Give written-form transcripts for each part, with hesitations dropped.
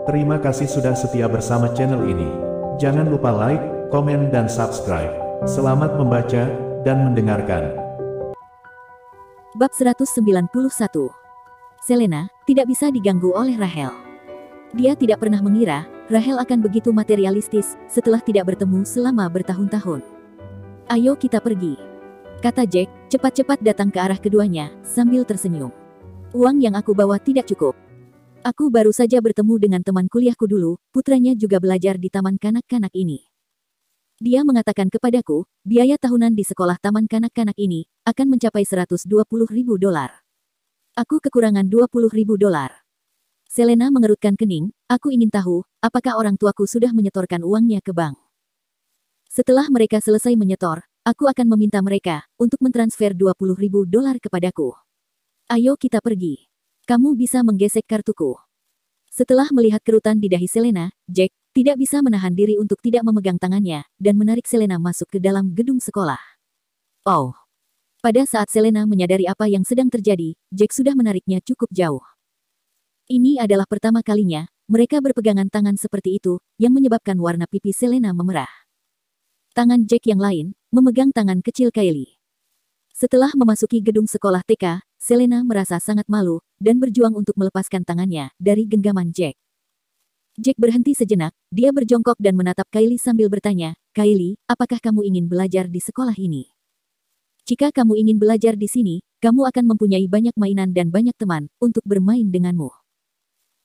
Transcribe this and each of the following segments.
Terima kasih sudah setia bersama channel ini. Jangan lupa like, komen dan subscribe. Selamat membaca dan mendengarkan. Bab 191. Selena tidak bisa diganggu oleh Rachel. Dia tidak pernah mengira Rachel akan begitu materialistis setelah tidak bertemu selama bertahun-tahun. "Ayo kita pergi," kata Jack, cepat-cepat datang ke arah keduanya, sambil tersenyum. "Uang yang aku bawa tidak cukup. Aku baru saja bertemu dengan teman kuliahku dulu, putranya juga belajar di taman kanak-kanak ini. Dia mengatakan kepadaku, biaya tahunan di sekolah taman kanak-kanak ini akan mencapai $120.000. Aku kekurangan $20.000. Selena mengerutkan kening, aku ingin tahu, apakah orang tuaku sudah menyetorkan uangnya ke bank. Setelah mereka selesai menyetor, aku akan meminta mereka untuk mentransfer $20.000 kepadaku. Ayo kita pergi. Kamu bisa menggesek kartuku." Setelah melihat kerutan di dahi Selena, Jack tidak bisa menahan diri untuk tidak memegang tangannya dan menarik Selena masuk ke dalam gedung sekolah. Oh. Pada saat Selena menyadari apa yang sedang terjadi, Jack sudah menariknya cukup jauh. Ini adalah pertama kalinya mereka berpegangan tangan seperti itu, yang menyebabkan warna pipi Selena memerah. Tangan Jack yang lain memegang tangan kecil Kylie. Setelah memasuki gedung sekolah TK, Selena merasa sangat malu dan berjuang untuk melepaskan tangannya dari genggaman Jack. Jack berhenti sejenak, dia berjongkok dan menatap Kylie sambil bertanya, "Kylie, apakah kamu ingin belajar di sekolah ini? Jika kamu ingin belajar di sini, kamu akan mempunyai banyak mainan dan banyak teman untuk bermain denganmu.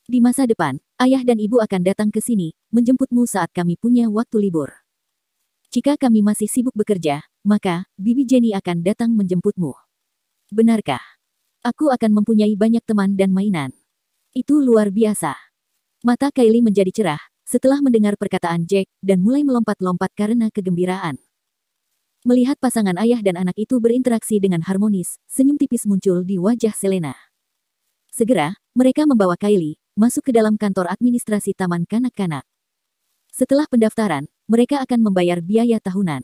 Di masa depan, ayah dan ibu akan datang ke sini, menjemputmu saat kami punya waktu libur. Jika kami masih sibuk bekerja, maka Bibi Jenny akan datang menjemputmu. Benarkah? Aku akan mempunyai banyak teman dan mainan. Itu luar biasa." Mata Kylie menjadi cerah setelah mendengar perkataan Jack dan mulai melompat-lompat karena kegembiraan. Melihat pasangan ayah dan anak itu berinteraksi dengan harmonis, senyum tipis muncul di wajah Selena. Segera, mereka membawa Kylie masuk ke dalam kantor administrasi taman kanak-kanak. Setelah pendaftaran, mereka akan membayar biaya tahunan.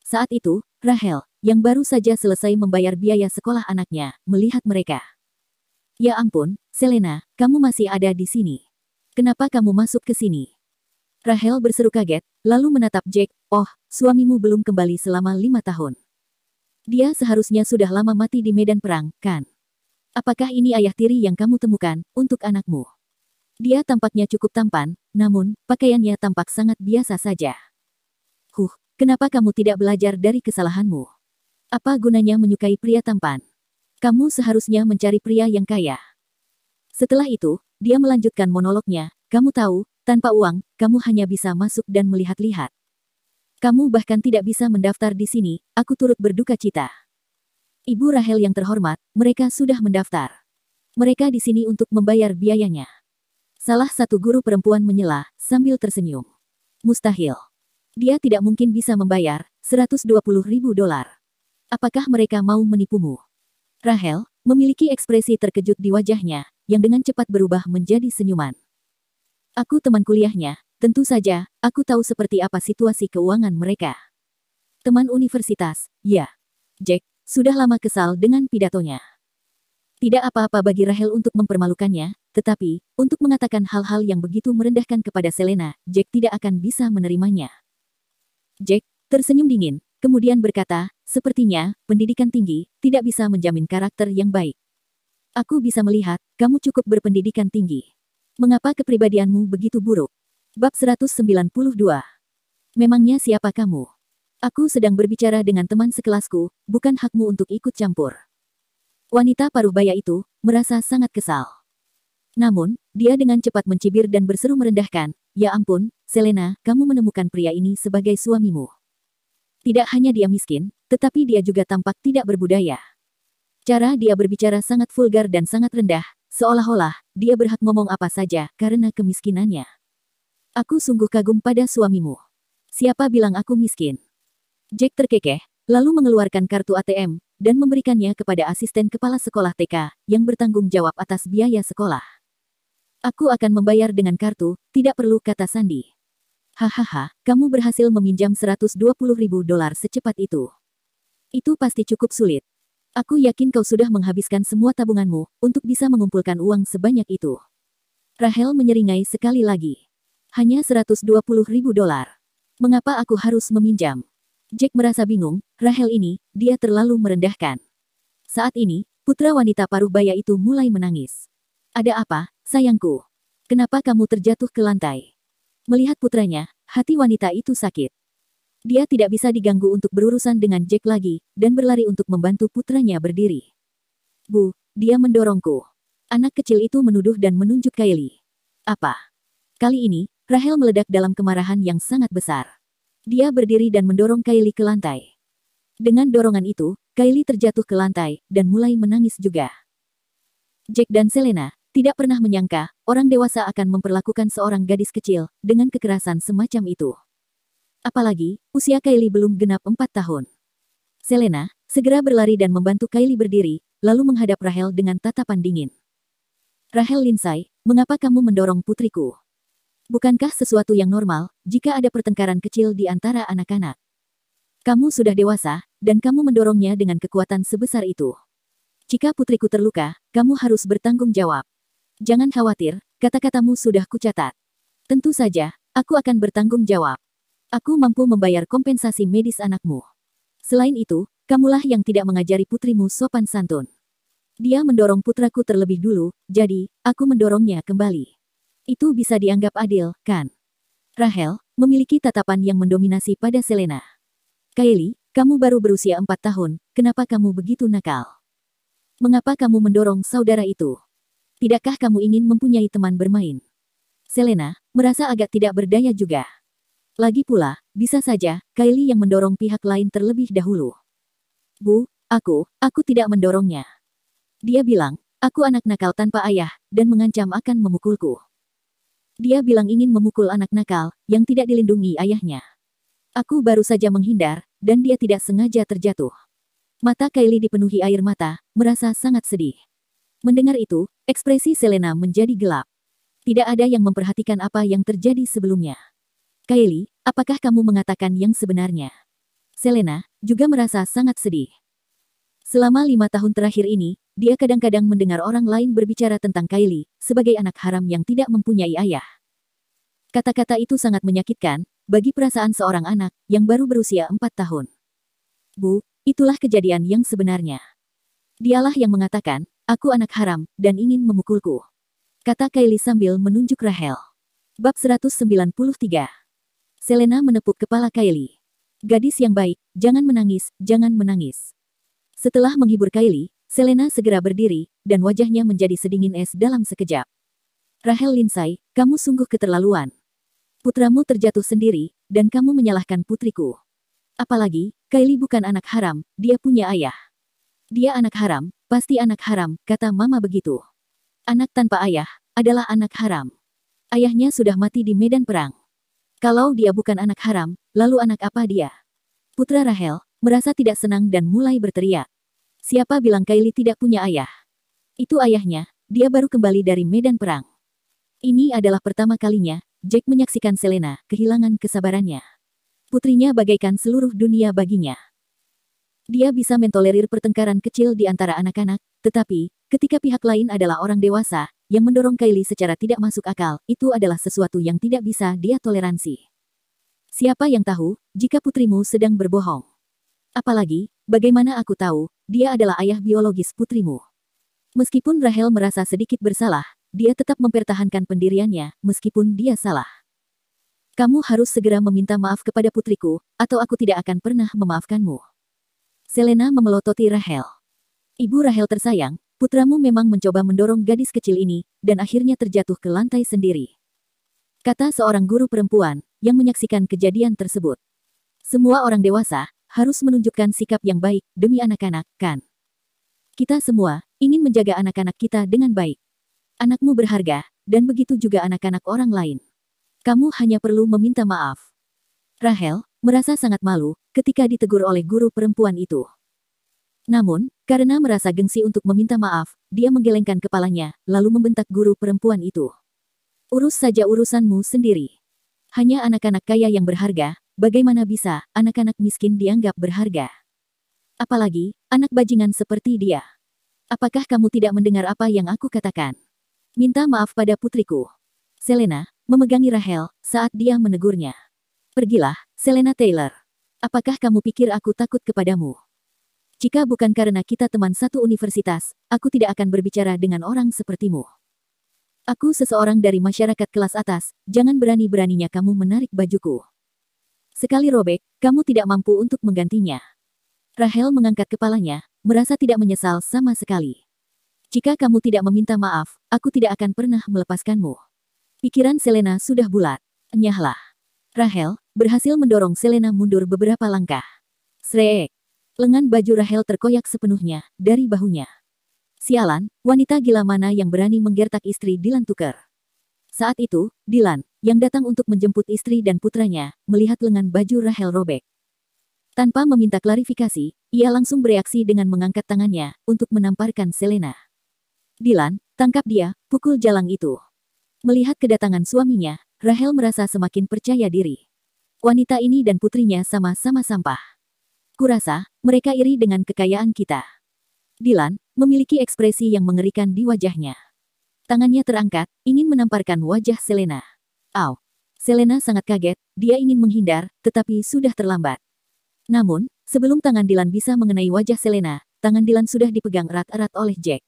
Saat itu, Rachel, yang baru saja selesai membayar biaya sekolah anaknya, melihat mereka. "Ya ampun, Selena, kamu masih ada di sini. Kenapa kamu masuk ke sini?" Rachel berseru kaget, lalu menatap Jack. "Oh, suamimu belum kembali selama 5 tahun. Dia seharusnya sudah lama mati di medan perang, kan? Apakah ini ayah tiri yang kamu temukan untuk anakmu? Dia tampaknya cukup tampan, namun pakaiannya tampak sangat biasa saja. Kenapa kamu tidak belajar dari kesalahanmu? Apa gunanya menyukai pria tampan? Kamu seharusnya mencari pria yang kaya." Setelah itu, dia melanjutkan monolognya, "Kamu tahu, tanpa uang, kamu hanya bisa masuk dan melihat-lihat. Kamu bahkan tidak bisa mendaftar di sini, aku turut berduka cita." "Ibu Rachel yang terhormat, mereka sudah mendaftar. Mereka di sini untuk membayar biayanya." Salah satu guru perempuan menyela, sambil tersenyum. "Mustahil. Dia tidak mungkin bisa membayar $120.000. Apakah mereka mau menipumu?" Rachel memiliki ekspresi terkejut di wajahnya, yang dengan cepat berubah menjadi senyuman. "Aku teman kuliahnya, tentu saja, aku tahu seperti apa situasi keuangan mereka. Teman universitas, ya." Jack sudah lama kesal dengan pidatonya. Tidak apa-apa bagi Rachel untuk mempermalukannya, tetapi, untuk mengatakan hal-hal yang begitu merendahkan kepada Selena, Jack tidak akan bisa menerimanya. Jack tersenyum dingin, kemudian berkata, "Sepertinya, pendidikan tinggi tidak bisa menjamin karakter yang baik. Aku bisa melihat, kamu cukup berpendidikan tinggi. Mengapa kepribadianmu begitu buruk?" Bab 192. Memangnya siapa kamu? Aku sedang berbicara dengan teman sekelasku, bukan hakmu untuk ikut campur. Wanita paruh baya itu merasa sangat kesal. Namun, dia dengan cepat mencibir dan berseru merendahkan, "Ya ampun, Selena, kamu menemukan pria ini sebagai suamimu. Tidak hanya dia miskin, tetapi dia juga tampak tidak berbudaya. Cara dia berbicara sangat vulgar dan sangat rendah, seolah-olah dia berhak ngomong apa saja karena kemiskinannya. Aku sungguh kagum pada suamimu. Siapa bilang aku miskin?" Jack terkekeh, lalu mengeluarkan kartu ATM dan memberikannya kepada asisten kepala sekolah TK yang bertanggung jawab atas biaya sekolah. "Aku akan membayar dengan kartu, tidak perlu," kata Sandy. "Hahaha, kamu berhasil meminjam $120.000 secepat itu. Itu pasti cukup sulit. Aku yakin kau sudah menghabiskan semua tabunganmu untuk bisa mengumpulkan uang sebanyak itu." Rahel menyeringai sekali lagi. Hanya $120.000. Mengapa aku harus meminjam? Jack merasa bingung, Rahel ini, dia terlalu merendahkan. Saat ini, putra wanita paruh baya itu mulai menangis. Ada apa, sayangku? Kenapa kamu terjatuh ke lantai? Melihat putranya, hati wanita itu sakit. Dia tidak bisa diganggu untuk berurusan dengan Jack lagi, dan berlari untuk membantu putranya berdiri. Bu, dia mendorongku. Anak kecil itu menuduh dan menunjuk Kylie. Apa? Kali ini, Rahel meledak dalam kemarahan yang sangat besar. Dia berdiri dan mendorong Kylie ke lantai. Dengan dorongan itu, Kylie terjatuh ke lantai, dan mulai menangis juga. Jack dan Selena tidak pernah menyangka, orang dewasa akan memperlakukan seorang gadis kecil, dengan kekerasan semacam itu. Apalagi, usia Kylie belum genap 4 tahun. Selena segera berlari dan membantu Kylie berdiri, lalu menghadap Rahel dengan tatapan dingin. Rahel Lindsay, mengapa kamu mendorong putriku? Bukankah sesuatu yang normal, jika ada pertengkaran kecil di antara anak-anak? Kamu sudah dewasa, dan kamu mendorongnya dengan kekuatan sebesar itu. Jika putriku terluka, kamu harus bertanggung jawab. Jangan khawatir, kata-katamu sudah kucatat. Tentu saja, aku akan bertanggung jawab. Aku mampu membayar kompensasi medis anakmu. Selain itu, kamulah yang tidak mengajari putrimu sopan santun. Dia mendorong putraku terlebih dulu, jadi, aku mendorongnya kembali. Itu bisa dianggap adil, kan? Rahel memiliki tatapan yang mendominasi pada Selena. Kylie, kamu baru berusia 4 tahun, kenapa kamu begitu nakal? Mengapa kamu mendorong saudara itu? Tidakkah kamu ingin mempunyai teman bermain? Selena merasa agak tidak berdaya juga. Lagi pula, bisa saja, Kylie yang mendorong pihak lain terlebih dahulu. Bu, aku tidak mendorongnya. Dia bilang, aku anak nakal tanpa ayah, dan mengancam akan memukulku. Dia bilang ingin memukul anak nakal, yang tidak dilindungi ayahnya. Aku baru saja menghindar, dan dia tidak sengaja terjatuh. Mata Kylie dipenuhi air mata, merasa sangat sedih. Mendengar itu, ekspresi Selena menjadi gelap. Tidak ada yang memperhatikan apa yang terjadi sebelumnya. Kylie, apakah kamu mengatakan yang sebenarnya? Selena juga merasa sangat sedih. Selama 5 tahun terakhir ini, dia kadang-kadang mendengar orang lain berbicara tentang Kylie, sebagai anak haram yang tidak mempunyai ayah. Kata-kata itu sangat menyakitkan, bagi perasaan seorang anak, yang baru berusia 4 tahun. Bu, itulah kejadian yang sebenarnya. Dialah yang mengatakan, aku anak haram, dan ingin memukulku. Kata Kylie sambil menunjuk Rahel. Bab 193. Selena menepuk kepala Kylie. Gadis yang baik, jangan menangis, jangan menangis. Setelah menghibur Kylie, Selena segera berdiri, dan wajahnya menjadi sedingin es dalam sekejap. Rahel Lindsay, kamu sungguh keterlaluan. Putramu terjatuh sendiri, dan kamu menyalahkan putriku. Apalagi, Kylie bukan anak haram, dia punya ayah. Dia anak haram, pasti anak haram, kata mama begitu. Anak tanpa ayah, adalah anak haram. Ayahnya sudah mati di medan perang. Kalau dia bukan anak haram, lalu anak apa dia? Putra Rahel merasa tidak senang dan mulai berteriak. Siapa bilang Kylie tidak punya ayah? Itu ayahnya, dia baru kembali dari medan perang. Ini adalah pertama kalinya, Jack menyaksikan Selena kehilangan kesabarannya. Putrinya bagaikan seluruh dunia baginya. Dia bisa mentolerir pertengkaran kecil di antara anak-anak, tetapi, ketika pihak lain adalah orang dewasa, yang mendorong Kylie secara tidak masuk akal, itu adalah sesuatu yang tidak bisa dia toleransi. Siapa yang tahu, jika putrimu sedang berbohong? Apalagi, bagaimana aku tahu, dia adalah ayah biologis putrimu. Meskipun Rahel merasa sedikit bersalah, dia tetap mempertahankan pendiriannya, meskipun dia salah. Kamu harus segera meminta maaf kepada putriku, atau aku tidak akan pernah memaafkanmu. Selena memelototi Rahel. Ibu Rahel tersayang, putramu memang mencoba mendorong gadis kecil ini, dan akhirnya terjatuh ke lantai sendiri. Kata seorang guru perempuan, yang menyaksikan kejadian tersebut. Semua orang dewasa harus menunjukkan sikap yang baik demi anak-anak, kan? Kita semua ingin menjaga anak-anak kita dengan baik. Anakmu berharga, dan begitu juga anak-anak orang lain. Kamu hanya perlu meminta maaf. Rahel merasa sangat malu ketika ditegur oleh guru perempuan itu. Namun, karena merasa gengsi untuk meminta maaf, dia menggelengkan kepalanya, lalu membentak guru perempuan itu. Urus saja urusanmu sendiri. Hanya anak-anak kaya yang berharga, bagaimana bisa anak-anak miskin dianggap berharga? Apalagi, anak bajingan seperti dia. Apakah kamu tidak mendengar apa yang aku katakan? Minta maaf pada putriku. Selena memegangi Rahel saat dia menegurnya. Pergilah, Selena Taylor. Apakah kamu pikir aku takut kepadamu? Jika bukan karena kita teman satu universitas, aku tidak akan berbicara dengan orang sepertimu. Aku seseorang dari masyarakat kelas atas, jangan berani-beraninya kamu menarik bajuku. Sekali robek, kamu tidak mampu untuk menggantinya. Rahel mengangkat kepalanya, merasa tidak menyesal sama sekali. Jika kamu tidak meminta maaf, aku tidak akan pernah melepaskanmu. Pikiran Selena sudah bulat. Enyahlah. Rahel berhasil mendorong Selena mundur beberapa langkah. Sreek. Lengan baju Rahel terkoyak sepenuhnya dari bahunya. Sialan, wanita gila mana yang berani menggertak istri Dylan Tucker. Saat itu, Dylan, yang datang untuk menjemput istri dan putranya, melihat lengan baju Rahel robek. Tanpa meminta klarifikasi, ia langsung bereaksi dengan mengangkat tangannya untuk menamparkan Selena. Dylan, tangkap dia, pukul jalang itu. Melihat kedatangan suaminya, Rahel merasa semakin percaya diri. Wanita ini dan putrinya sama-sama sampah. Kurasa, mereka iri dengan kekayaan kita. Dylan memiliki ekspresi yang mengerikan di wajahnya. Tangannya terangkat, ingin menamparkan wajah Selena. Au! Selena sangat kaget, dia ingin menghindar, tetapi sudah terlambat. Namun, sebelum tangan Dylan bisa mengenai wajah Selena, tangan Dylan sudah dipegang erat-erat oleh Jack.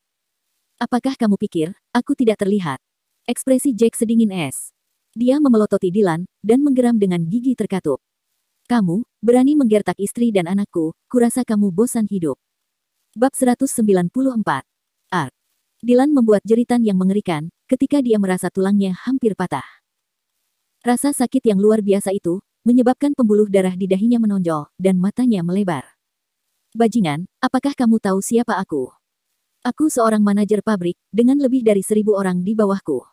Apakah kamu pikir, aku tidak terlihat? Ekspresi Jack sedingin es. Dia memelototi Dylan, dan menggeram dengan gigi terkatup. Kamu, berani menggertak istri dan anakku, kurasa kamu bosan hidup. Bab 194. Ark. Dylan membuat jeritan yang mengerikan, ketika dia merasa tulangnya hampir patah. Rasa sakit yang luar biasa itu, menyebabkan pembuluh darah di dahinya menonjol, dan matanya melebar. Bajingan, apakah kamu tahu siapa aku? Aku seorang manajer pabrik, dengan lebih dari 1.000 orang di bawahku.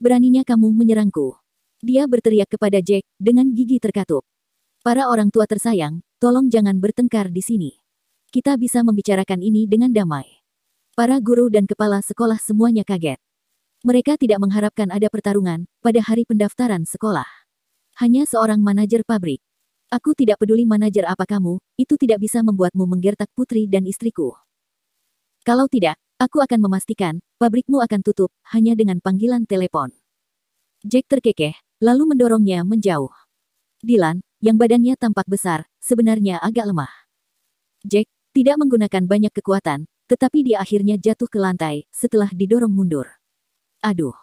Beraninya kamu menyerangku. Dia berteriak kepada Jack, dengan gigi terkatup. Para orang tua tersayang, tolong jangan bertengkar di sini. Kita bisa membicarakan ini dengan damai. Para guru dan kepala sekolah semuanya kaget. Mereka tidak mengharapkan ada pertarungan pada hari pendaftaran sekolah. Hanya seorang manajer pabrik. Aku tidak peduli manajer apa kamu, itu tidak bisa membuatmu menggertak putri dan istriku. Kalau tidak, aku akan memastikan pabrikmu akan tutup hanya dengan panggilan telepon. Jack terkekeh, lalu mendorongnya menjauh. Dylan, yang badannya tampak besar, sebenarnya agak lemah. Jack tidak menggunakan banyak kekuatan, tetapi dia akhirnya jatuh ke lantai setelah didorong mundur. Aduh!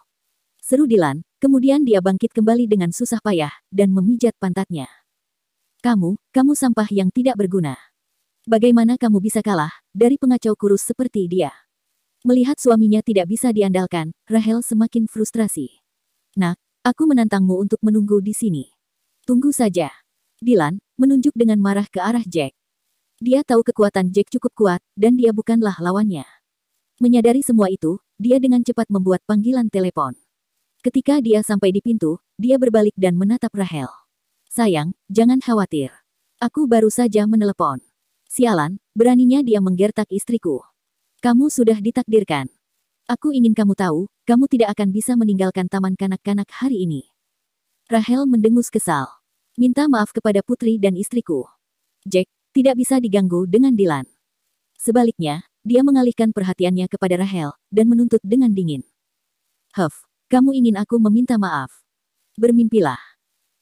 Seru Dylan, kemudian dia bangkit kembali dengan susah payah dan memijat pantatnya. Kamu sampah yang tidak berguna. Bagaimana kamu bisa kalah dari pengacau kurus seperti dia? Melihat suaminya tidak bisa diandalkan, Rahel semakin frustrasi. Nak, aku menantangmu untuk menunggu di sini. Tunggu saja. Dylan menunjuk dengan marah ke arah Jack. Dia tahu kekuatan Jack cukup kuat, dan dia bukanlah lawannya. Menyadari semua itu, dia dengan cepat membuat panggilan telepon. Ketika dia sampai di pintu, dia berbalik dan menatap Rahel. Sayang, jangan khawatir. Aku baru saja menelepon. Sialan, beraninya dia menggertak istriku. Kamu sudah ditakdirkan. Aku ingin kamu tahu, kamu tidak akan bisa meninggalkan taman kanak-kanak hari ini. Rahel mendengus kesal. Minta maaf kepada putri dan istriku. Jack tidak bisa diganggu dengan Dylan. Sebaliknya, dia mengalihkan perhatiannya kepada Rahel, dan menuntut dengan dingin. Huff, kamu ingin aku meminta maaf? Bermimpilah.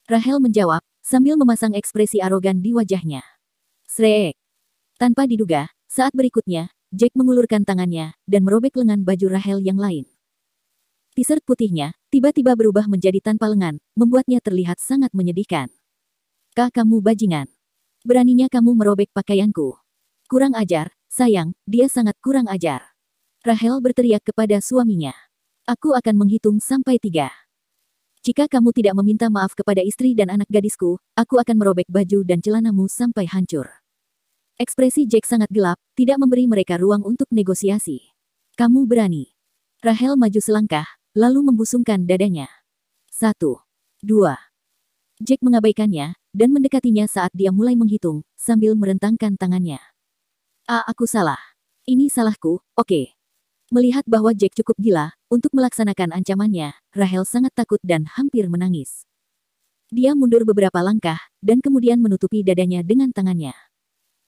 Rahel menjawab, sambil memasang ekspresi arogan di wajahnya. Sreek. Tanpa diduga, saat berikutnya, Jack mengulurkan tangannya, dan merobek lengan baju Rahel yang lain. T-shirt putihnya, tiba-tiba berubah menjadi tanpa lengan, membuatnya terlihat sangat menyedihkan. Kamu bajingan. Beraninya kamu merobek pakaianku. Kurang ajar, sayang, dia sangat kurang ajar. Rahel berteriak kepada suaminya. Aku akan menghitung sampai 3. Jika kamu tidak meminta maaf kepada istri dan anak gadisku, aku akan merobek baju dan celanamu sampai hancur. Ekspresi Jack sangat gelap, tidak memberi mereka ruang untuk negosiasi. Kamu berani. Rahel maju selangkah, lalu membusungkan dadanya. 1, 2. Jack mengabaikannya, dan mendekatinya saat dia mulai menghitung, sambil merentangkan tangannya. Aku salah. Ini salahku, oke. Melihat bahwa Jack cukup gila untuk melaksanakan ancamannya, Rahel sangat takut dan hampir menangis. Dia mundur beberapa langkah, dan kemudian menutupi dadanya dengan tangannya.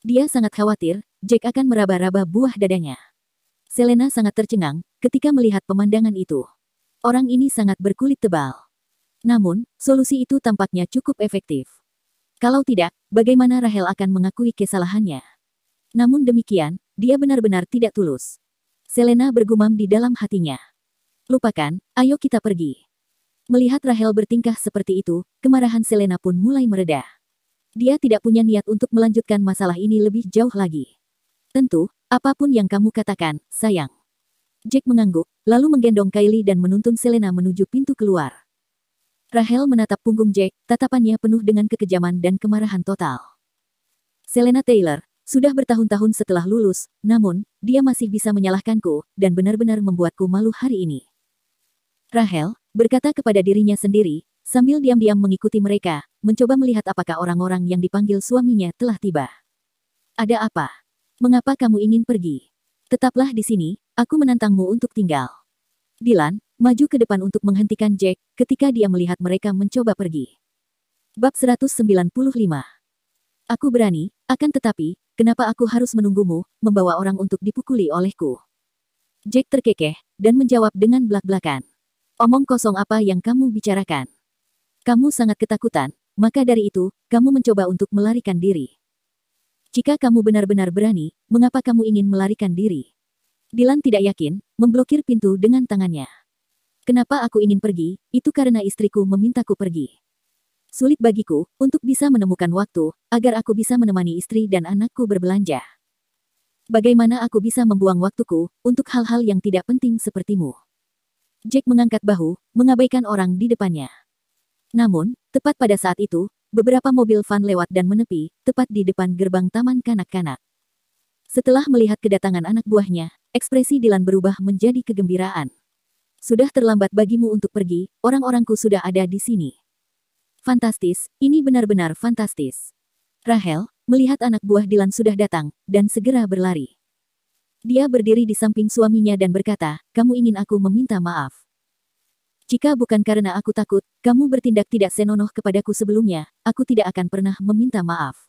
Dia sangat khawatir, Jack akan meraba-raba buah dadanya. Selena sangat tercengang, ketika melihat pemandangan itu. Orang ini sangat berkulit tebal. Namun, solusi itu tampaknya cukup efektif. Kalau tidak, bagaimana Rahel akan mengakui kesalahannya? Namun demikian, dia benar-benar tidak tulus. Selena bergumam di dalam hatinya. Lupakan, ayo kita pergi. Melihat Rahel bertingkah seperti itu, kemarahan Selena pun mulai mereda. Dia tidak punya niat untuk melanjutkan masalah ini lebih jauh lagi. Tentu, apapun yang kamu katakan, sayang. Jack mengangguk, lalu menggendong Kylie dan menuntun Selena menuju pintu keluar. Rahel menatap punggung Jack, tatapannya penuh dengan kekejaman dan kemarahan total. Selena Taylor, sudah bertahun-tahun setelah lulus, namun, dia masih bisa menyalahkanku, dan benar-benar membuatku malu hari ini. Rahel berkata kepada dirinya sendiri, sambil diam-diam mengikuti mereka, mencoba melihat apakah orang-orang yang dipanggil suaminya telah tiba. Ada apa? Mengapa kamu ingin pergi? Tetaplah di sini, aku menantangmu untuk tinggal. Dylan maju ke depan untuk menghentikan Jack ketika dia melihat mereka mencoba pergi. Bab 195. Aku berani, akan tetapi, kenapa aku harus menunggumu, membawa orang untuk dipukuli olehku? Jack terkekeh, dan menjawab dengan belak-belakan. Omong kosong apa yang kamu bicarakan? Kamu sangat ketakutan, maka dari itu, kamu mencoba untuk melarikan diri. Jika kamu benar-benar berani, mengapa kamu ingin melarikan diri? Dylan tidak yakin, memblokir pintu dengan tangannya. Kenapa aku ingin pergi, itu karena istriku memintaku pergi. Sulit bagiku, untuk bisa menemukan waktu, agar aku bisa menemani istri dan anakku berbelanja. Bagaimana aku bisa membuang waktuku, untuk hal-hal yang tidak penting sepertimu? Jack mengangkat bahu, mengabaikan orang di depannya. Namun, tepat pada saat itu, beberapa mobil van lewat dan menepi, tepat di depan gerbang taman kanak-kanak. Setelah melihat kedatangan anak buahnya, ekspresi Dylan berubah menjadi kegembiraan. Sudah terlambat bagimu untuk pergi, orang-orangku sudah ada di sini. Fantastis, ini benar-benar fantastis. Rahel melihat anak buah Dylan sudah datang, dan segera berlari. Dia berdiri di samping suaminya dan berkata, kamu ingin aku meminta maaf. Jika bukan karena aku takut, kamu bertindak tidak senonoh kepadaku sebelumnya, aku tidak akan pernah meminta maaf.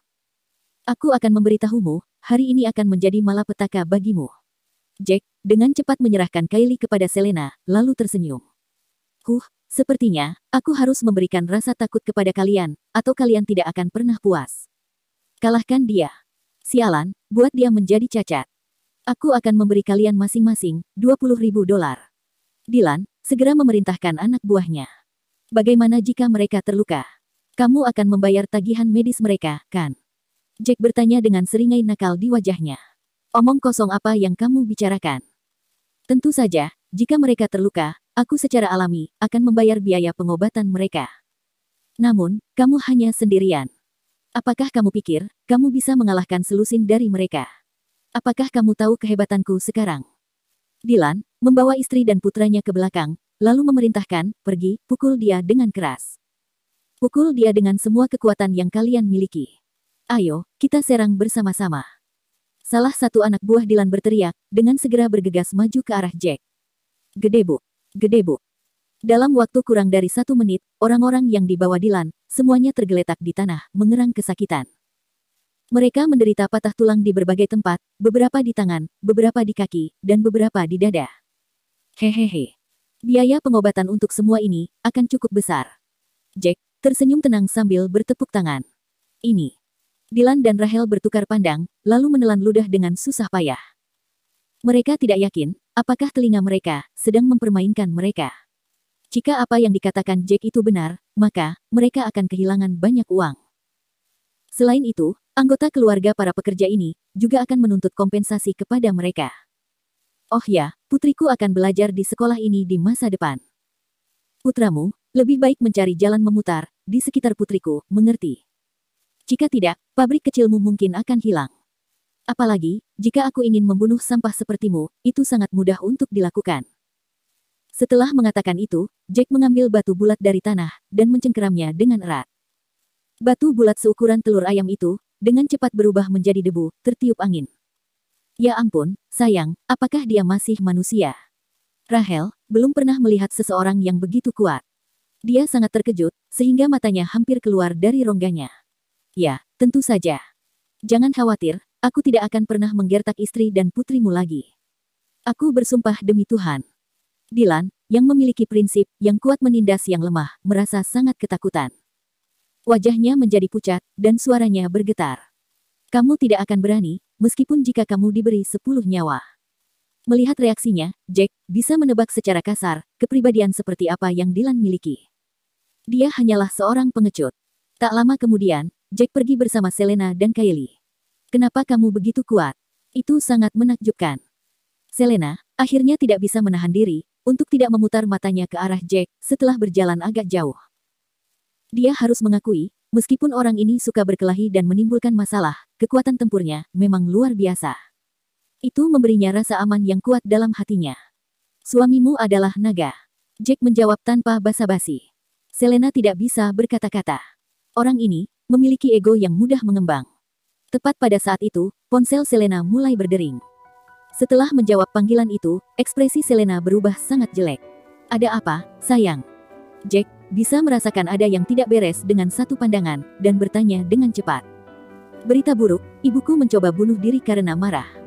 Aku akan memberitahumu, hari ini akan menjadi malapetaka bagimu. Jack dengan cepat menyerahkan Kylie kepada Selena, lalu tersenyum. Sepertinya, aku harus memberikan rasa takut kepada kalian, atau kalian tidak akan pernah puas. Kalahkan dia. Sialan, buat dia menjadi cacat. Aku akan memberi kalian masing-masing $20.000. Dylan segera memerintahkan anak buahnya. Bagaimana jika mereka terluka? Kamu akan membayar tagihan medis mereka, kan? Jack bertanya dengan seringai nakal di wajahnya. Omong kosong apa yang kamu bicarakan? Tentu saja, jika mereka terluka, aku secara alami akan membayar biaya pengobatan mereka. Namun, kamu hanya sendirian. Apakah kamu pikir, kamu bisa mengalahkan selusin dari mereka? Apakah kamu tahu kehebatanku sekarang? Dylan membawa istri dan putranya ke belakang, lalu memerintahkan, pergi, pukul dia dengan keras. Pukul dia dengan semua kekuatan yang kalian miliki. Ayo, kita serang bersama-sama. Salah satu anak buah Dylan berteriak, dengan segera bergegas maju ke arah Jack. Gedebuk, gedebuk. Dalam waktu kurang dari 1 menit, orang-orang yang dibawa Dylan, semuanya tergeletak di tanah, mengerang kesakitan. Mereka menderita patah tulang di berbagai tempat, beberapa di tangan, beberapa di kaki, dan beberapa di dada. Hehehe. Biaya pengobatan untuk semua ini akan cukup besar. Jack tersenyum tenang sambil bertepuk tangan. Ini. Dylan dan Rahel bertukar pandang, lalu menelan ludah dengan susah payah. Mereka tidak yakin, apakah telinga mereka sedang mempermainkan mereka. Jika apa yang dikatakan Jack itu benar, maka mereka akan kehilangan banyak uang. Selain itu, anggota keluarga para pekerja ini juga akan menuntut kompensasi kepada mereka. Oh ya, putriku akan belajar di sekolah ini di masa depan. Putramu lebih baik mencari jalan memutar di sekitar putriku, mengerti? Jika tidak, pabrik kecilmu mungkin akan hilang. Apalagi, jika aku ingin membunuh sampah sepertimu, itu sangat mudah untuk dilakukan. Setelah mengatakan itu, Jack mengambil batu bulat dari tanah dan mencengkeramnya dengan erat. Batu bulat seukuran telur ayam itu, dengan cepat berubah menjadi debu, tertiup angin. Ya ampun, sayang, apakah dia masih manusia? Rahel belum pernah melihat seseorang yang begitu kuat. Dia sangat terkejut, sehingga matanya hampir keluar dari rongganya. Ya, tentu saja. Jangan khawatir, aku tidak akan pernah menggertak istri dan putrimu lagi. Aku bersumpah demi Tuhan. Dylan, yang memiliki prinsip yang kuat menindas yang lemah, merasa sangat ketakutan. Wajahnya menjadi pucat, dan suaranya bergetar. Kamu tidak akan berani, meskipun jika kamu diberi 10 nyawa. Melihat reaksinya, Jack bisa menebak secara kasar kepribadian seperti apa yang Dylan miliki. Dia hanyalah seorang pengecut. Tak lama kemudian, Jack pergi bersama Selena dan Kylie. Kenapa kamu begitu kuat? Itu sangat menakjubkan. Selena akhirnya tidak bisa menahan diri untuk tidak memutar matanya ke arah Jack setelah berjalan agak jauh. Dia harus mengakui, meskipun orang ini suka berkelahi dan menimbulkan masalah, kekuatan tempurnya memang luar biasa. Itu memberinya rasa aman yang kuat dalam hatinya. Suamimu adalah naga. Jack menjawab tanpa basa-basi. Selena tidak bisa berkata-kata. Orang ini memiliki ego yang mudah mengembang. Tepat pada saat itu, ponsel Selena mulai berdering. Setelah menjawab panggilan itu, ekspresi Selena berubah sangat jelek. Ada apa, sayang? Jack bisa merasakan ada yang tidak beres dengan satu pandangan, dan bertanya dengan cepat. Berita buruk, ibuku mencoba bunuh diri karena marah.